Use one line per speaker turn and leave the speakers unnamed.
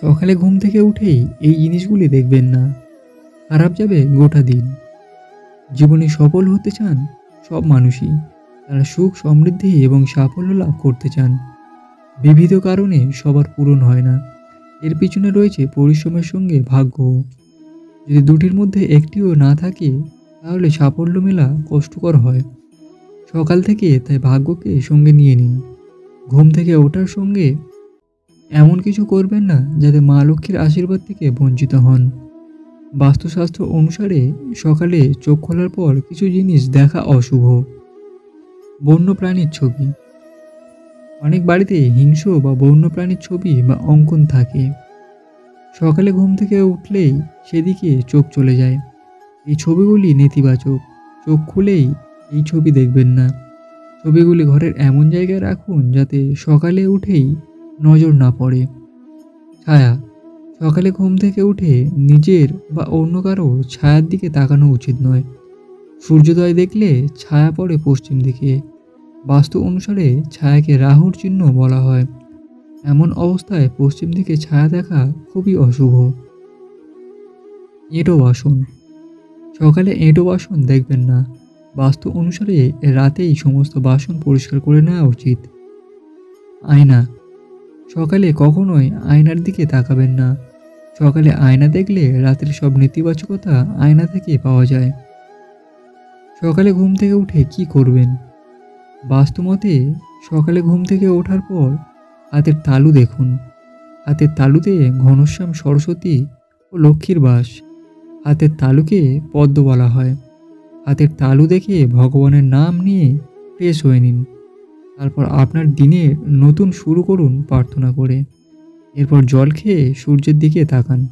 সকালে ঘুম থেকে উঠেই এই জিনিসগুলি দেখবেন না, খারাপ যাবে গোটা দিন। জীবনে সফল হতে চান সব মানুষই। তারা সুখ, সমৃদ্ধি এবং সাফল্য লাভ করতে চান। বিবিধ কারণে সবার পূরণ হয় না। এর পিছনে রয়েছে পরিশ্রমের সঙ্গে ভাগ্য। যদি দুটির মধ্যে একটিও না থাকে, তাহলে সাফল্য মেলা কষ্টকর হয়। সকাল থেকে তাই ভাগ্যকে সঙ্গে নিয়ে নিন। ঘুম থেকে ওঠার সঙ্গে এমন কিছু করবেন না যাতে মা লক্ষ্মীর আশীর্বাদ থেকে বঞ্চিত হন। বাস্তুশাস্ত্র অনুসারে সকালে চোখ খোলার পর কিছু জিনিস দেখা অশুভ। বন্য প্রাণীর ছবি। অনেক বাড়িতে হিংস্র বা বন্য প্রাণীর ছবি বা অঙ্কন থাকে। সকালে ঘুম থেকে উঠলেই সেদিকে চোখ চলে যায়। এই ছবিগুলি নেতিবাচক। চোখ খুলেই এই ছবি দেখবেন না। ছবিগুলি ঘরের এমন জায়গায় রাখুন যাতে সকালে উঠেই নজর না পড়ে। ছায়া। সকালে ঘুম থেকে উঠে নিজের বা অন্য কারো ছায়ার দিকে তাকানো উচিত নয়। সূর্যোদয় দেখলে ছায়া পড়ে পশ্চিম দিকে। বাস্তু অনুসারে ছায়াকে রাহুর চিহ্ন বলা হয়। এমন অবস্থায় পশ্চিম দিকে ছায়া দেখা খুবই অশুভ। এঁটো বাসন। সকালে এঁটো বাসন দেখবেন না। বাস্তু অনুসারে রাতেই সমস্ত বাসন পরিষ্কার করে নেওয়া উচিত। আয়না। সকালে কখনোই আয়নার দিকে তাকাবেন না। সকালে আয়না দেখলে রাতের সব নেতিবাচকতা আয়না থেকে পাওয়া যায়। সকালে ঘুম থেকে উঠে কি করবেন? বাস্তুমতে সকালে ঘুম থেকে ওঠার পর হাতের তালু দেখুন। হাতের তালুতে ঘনশ্যাম, সরস্বতী ও লক্ষ্মীর বাস। হাতের তালুকে পদ্ম বলা হয়। হাতের তালু দেখে ভগবানের নাম নিয়ে ফ্রেশ হয়ে নিন। তারপর আপনার দিনের নতুন শুরু করুন প্রার্থনা করে। এরপর জল খেয়ে সূর্যের দিকে তাকান।